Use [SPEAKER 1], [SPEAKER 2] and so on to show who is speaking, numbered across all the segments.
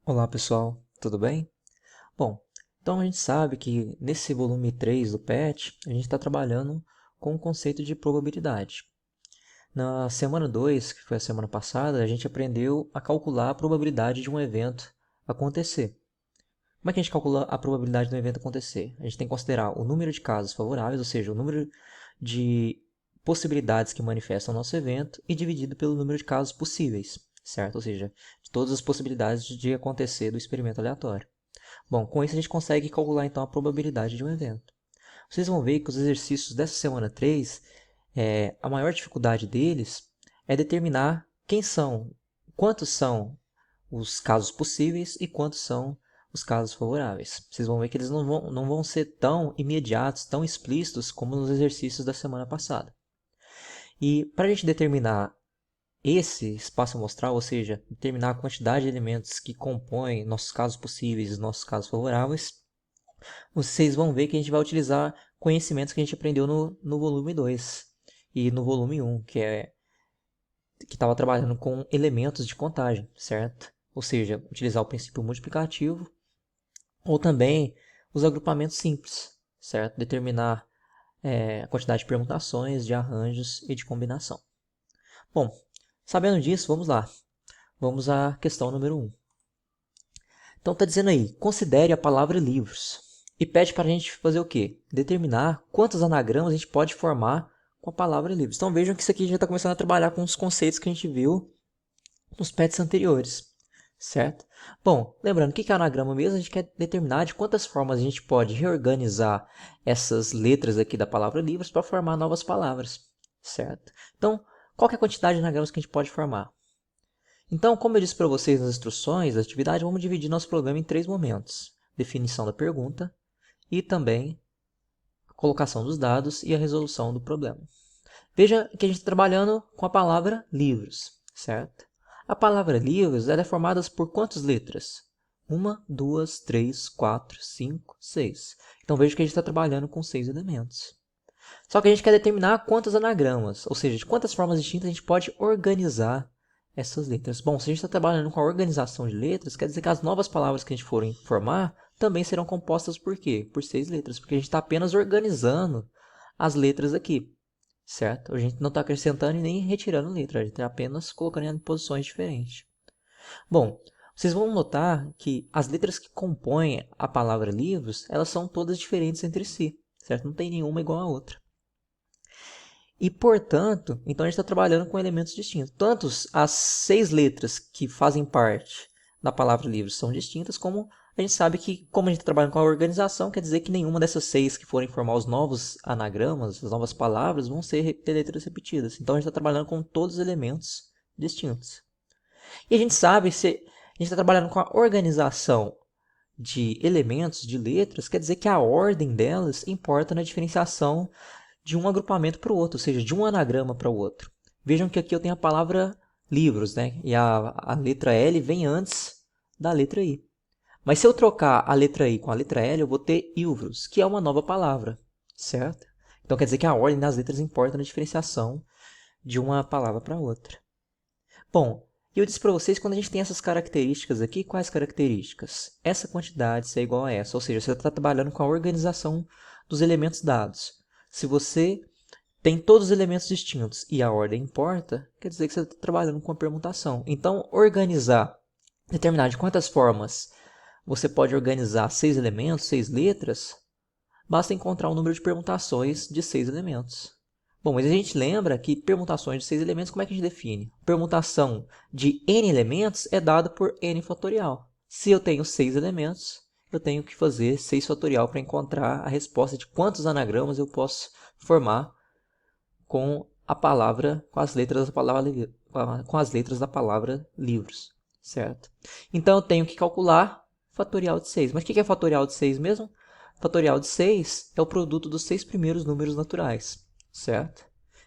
[SPEAKER 1] Olá pessoal, tudo bem? Bom, então a gente sabe que nesse volume 3 do PET, a gente está trabalhando com o conceito de probabilidade. Na semana 2, que foi a semana passada, a gente aprendeu a calcular a probabilidade de um evento acontecer. Como é que a gente calcula a probabilidade de um evento acontecer? A gente tem que considerar o número de casos favoráveis, ou seja, o número de possibilidades que manifestam o nosso evento, e dividido pelo número de casos possíveis, certo? Ou seja, de todas as possibilidades de acontecer do experimento aleatório. Bom, com isso a gente consegue calcular então a probabilidade de um evento. Vocês vão ver que os exercícios dessa semana 3, a maior dificuldade deles é determinar quantos são os casos possíveis e quantos são os casos favoráveis. Vocês vão ver que eles não vão ser tão imediatos, tão explícitos como nos exercícios da semana passada. E para a gente determinar esse espaço amostral, ou seja, determinar a quantidade de elementos que compõem nossos casos possíveis e nossos casos favoráveis, vocês vão ver que a gente vai utilizar conhecimentos que a gente aprendeu no volume 2 e no volume 1, que estava trabalhando com elementos de contagem, certo? Ou seja, utilizar o princípio multiplicativo ou também os agrupamentos simples, certo? Determinar a quantidade de permutações, de arranjos e de combinação. Bom, sabendo disso, vamos lá. Vamos à questão número 1. Então está dizendo aí, considere a palavra livros. E pede para a gente fazer o quê? Determinar quantos anagramas a gente pode formar com a palavra livros. Então vejam que isso aqui já está começando a trabalhar com os conceitos que a gente viu nos PETs anteriores, certo? Bom, lembrando, o que é anagrama mesmo? A gente quer determinar de quantas formas a gente pode reorganizar essas letras aqui da palavra livros para formar novas palavras, certo? Então, qual é a quantidade de anagramas que a gente pode formar? Então, como eu disse para vocês nas instruções da atividade, vamos dividir nosso problema em 3 momentos. Definição da pergunta e também a colocação dos dados e a resolução do problema. Veja que a gente está trabalhando com a palavra livros, certo? A palavra livros ela é formada por quantas letras? 1, 2, 3, 4, 5, 6. Então veja que a gente está trabalhando com 6 elementos. Só que a gente quer determinar quantos anagramas, ou seja, de quantas formas distintas a gente pode organizar essas letras. Bom, se a gente está trabalhando com a organização de letras, quer dizer que as novas palavras que a gente for formar também serão compostas por quê? Por 6 letras, porque a gente está apenas organizando as letras aqui, certo? A gente não está acrescentando e nem retirando letra, a gente está apenas colocando em posições diferentes. Bom, vocês vão notar que as letras que compõem a palavra livros, elas são todas diferentes entre si, certo? Não tem nenhuma igual a outra. E, portanto, então a gente está trabalhando com elementos distintos. Tanto as 6 letras que fazem parte da palavra livre são distintas, como a gente sabe que, como a gente está trabalhando com a organização, quer dizer que nenhuma dessas 6 que forem formar os novos anagramas, as novas palavras, vão ser letras repetidas. Então a gente está trabalhando com todos os elementos distintos. E a gente sabe, se a gente está trabalhando com a organização de elementos, de letras, quer dizer que a ordem delas importa na diferenciação de um agrupamento para o outro, ou seja, de um anagrama para o outro. Vejam que aqui eu tenho a palavra livros, né? E a letra L vem antes da letra I. Mas se eu trocar a letra I com a letra L, eu vou ter ilvros, que é uma nova palavra, certo? Então quer dizer que a ordem das letras importa na diferenciação de uma palavra para outra. Bom, eu disse para vocês que quando a gente tem essas características aqui, quais características? Essa quantidade ser igual a essa, ou seja, você está trabalhando com a organização dos elementos dados. Se você tem todos os elementos distintos e a ordem importa, quer dizer que você está trabalhando com a permutação. Então, determinar de quantas formas você pode organizar 6 elementos, 6 letras, basta encontrar um número de permutações de 6 elementos. Bom, mas a gente lembra que permutações de 6 elementos, como é que a gente define? Permutação de n elementos é dada por n fatorial. Se eu tenho 6 elementos, eu tenho que fazer 6 fatorial para encontrar a resposta de quantos anagramas eu posso formar com a palavra, com as letras da palavra livros, certo? Então eu tenho que calcular fatorial de 6. Mas o que é fatorial de 6 mesmo? Fatorial de 6 é o produto dos 6 primeiros números naturais, certo?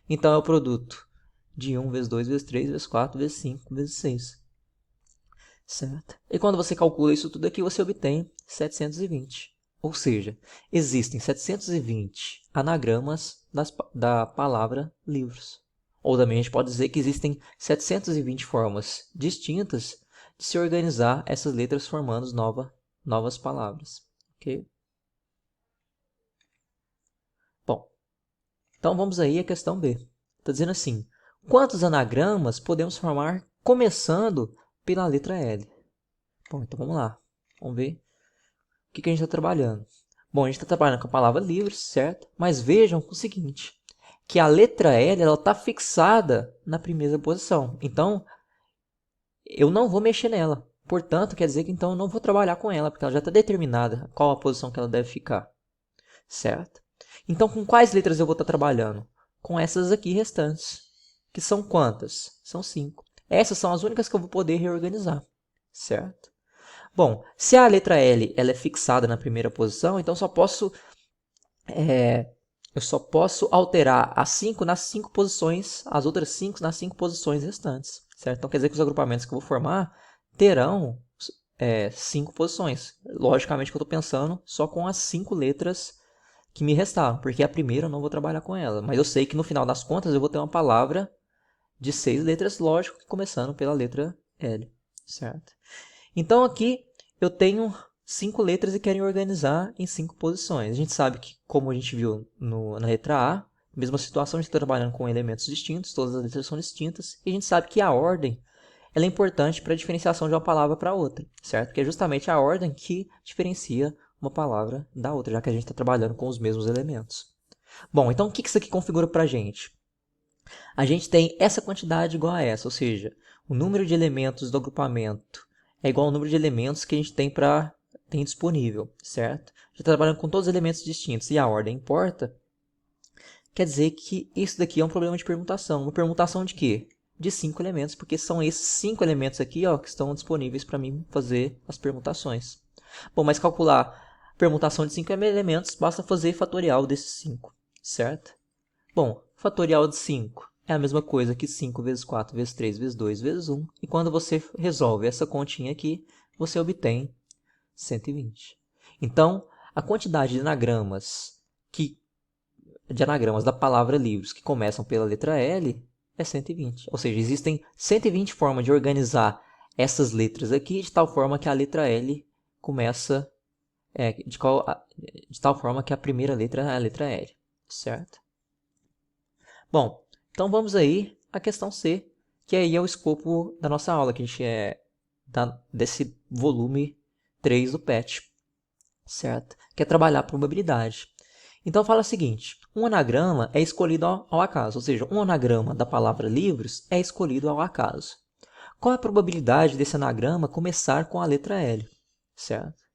[SPEAKER 1] Então é o produto de 1 vezes 2 vezes 3 vezes 4 vezes 5 vezes 6. Certo? E quando você calcula isso tudo aqui, você obtém 720. Ou seja, existem 720 anagramas da palavra livros. Ou também a gente pode dizer que existem 720 formas distintas se organizar essas letras formando novas palavras. Ok? Bom, então vamos aí à questão B. Está dizendo assim, quantos anagramas podemos formar começando pela letra L? Bom, então vamos lá. Vamos ver o que a gente está trabalhando. Bom, a gente está trabalhando com a palavra livros, certo? Mas vejam o seguinte, que a letra L está fixada na primeira posição. Então, eu não vou mexer nela. Portanto, quer dizer que então eu não vou trabalhar com ela, porque ela já está determinada qual a posição que ela deve ficar. Certo? Então, com quais letras eu vou estar trabalhando? Com essas aqui restantes. Que são quantas? São 5. Essas são as únicas que eu vou poder reorganizar. Certo? Bom, se a letra L ela é fixada na primeira posição, então eu só posso alterar as 5 nas 5 posições, as outras 5 nas 5 posições restantes. Certo? Então quer dizer que os agrupamentos que eu vou formar terão 5 posições. Logicamente que eu estou pensando só com as 5 letras que me restaram, porque a primeira eu não vou trabalhar com ela. Mas eu sei que no final das contas eu vou ter uma palavra de 6 letras, lógico, começando pela letra L. Certo? Então aqui eu tenho 5 letras e quero organizar em 5 posições. A gente sabe que, como a gente viu na letra A, mesma situação, a gente está trabalhando com elementos distintos, todas as letras são distintas, e a gente sabe que a ordem ela é importante para a diferenciação de uma palavra para outra, certo? Porque é justamente a ordem que diferencia uma palavra da outra, já que a gente está trabalhando com os mesmos elementos. Bom, então o que isso aqui configura para a gente? A gente tem essa quantidade igual a essa, ou seja, o número de elementos do agrupamento é igual ao número de elementos que a gente tem disponível, certo? Já trabalhando com todos os elementos distintos e a ordem importa, quer dizer que isso daqui é um problema de permutação. Uma permutação de quê? De 5 elementos, porque são esses 5 elementos aqui ó, que estão disponíveis para mim fazer as permutações. Bom, mas calcular permutação de 5 elementos, basta fazer fatorial desses 5, certo? Bom, fatorial de 5 é a mesma coisa que 5 vezes 4 vezes 3 vezes 2 vezes 1. E quando você resolve essa continha aqui, você obtém 120. Então, a quantidade de anagramas da palavra livros que começam pela letra L é 120. Ou seja, existem 120 formas de organizar essas letras aqui de tal forma que a letra L começa de tal forma que a primeira letra é a letra L, certo? Bom, então vamos aí à questão C, que aí é o escopo da nossa aula, que a gente desse volume 3 do PET, certo? Que é trabalhar a probabilidade. Então fala o seguinte, um anagrama é escolhido ao acaso, ou seja, um anagrama da palavra livros é escolhido ao acaso. Qual a probabilidade desse anagrama começar com a letra L, certo?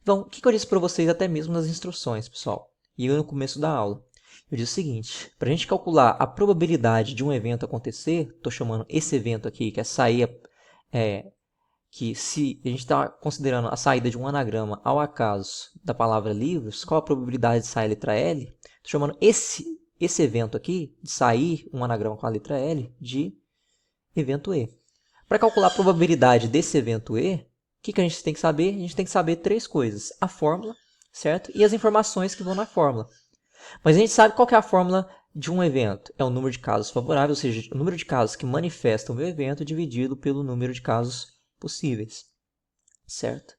[SPEAKER 1] Então, o que eu disse para vocês até mesmo nas instruções, pessoal, e no começo da aula? Eu disse o seguinte, para a gente calcular a probabilidade de um evento acontecer, estou chamando esse evento aqui, que é sair, que se a gente está considerando a saída de um anagrama ao acaso da palavra livros, qual a probabilidade de sair a letra L? Estou chamando esse evento aqui, de sair um anagrama com a letra L, de evento E. Para calcular a probabilidade desse evento E, o que a gente tem que saber? A gente tem que saber 3 coisas. A fórmula, certo? E as informações que vão na fórmula. Mas a gente sabe qual que é a fórmula de um evento. É o número de casos favoráveis, ou seja, o número de casos que manifestam o meu evento dividido pelo número de casos possíveis. Certo?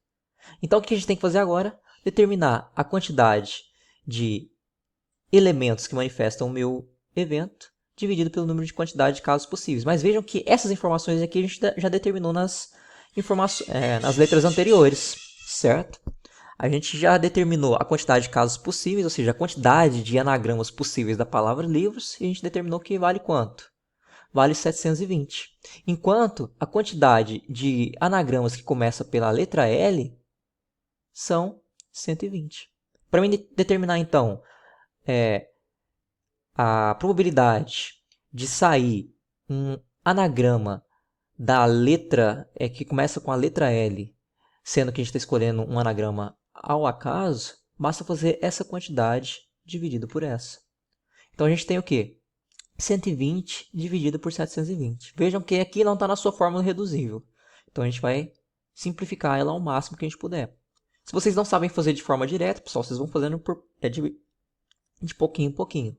[SPEAKER 1] Então, o que a gente tem que fazer agora? Determinar a quantidade de elementos que manifestam o meu evento dividido pelo número de quantidade de casos possíveis. Mas vejam que essas informações aqui a gente já determinou nas letras anteriores, certo? A gente já determinou a quantidade de casos possíveis, ou seja, a quantidade de anagramas possíveis da palavra livros, e a gente determinou que vale quanto? Vale 720. Enquanto a quantidade de anagramas que começa pela letra L são 120. Para mim determinar, então, a probabilidade de sair um anagrama da letra que começa com a letra L, sendo que a gente está escolhendo um anagrama ao acaso, basta fazer essa quantidade dividido por essa. Então a gente tem o quê? 120 dividido por 720. Vejam que aqui não está na sua fórmula reduzível. Então a gente vai simplificar ela ao máximo que a gente puder. Se vocês não sabem fazer de forma direta, pessoal, vocês vão fazendo de pouquinho em pouquinho.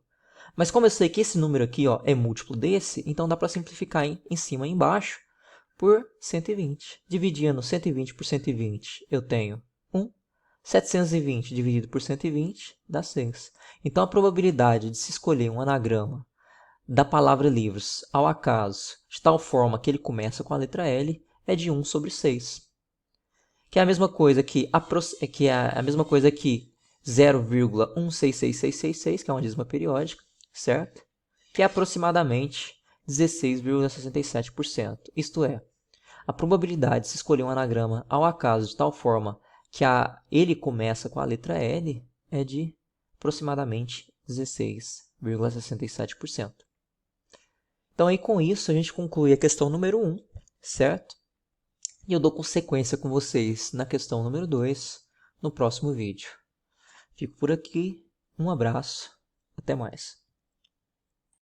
[SPEAKER 1] Mas como eu sei que esse número aqui ó, é múltiplo desse, então dá para simplificar em cima e embaixo, por 120. Dividindo 120 por 120, eu tenho 1. 720 dividido por 120 dá 6. Então, a probabilidade de se escolher um anagrama da palavra livros ao acaso, de tal forma que ele começa com a letra L, é de 1 sobre 6. Que é a mesma coisa que, a mesma coisa que 0,166666, que é uma dízima periódica, certo? Que é aproximadamente 16,67%. Isto é, a probabilidade de se escolher um anagrama ao acaso de tal forma que ele começa com a letra L é de aproximadamente 16,67%. Então, aí com isso, a gente conclui a questão número 1, certo? E eu dou sequência com vocês na questão número 2 no próximo vídeo. Fico por aqui, um abraço, até mais.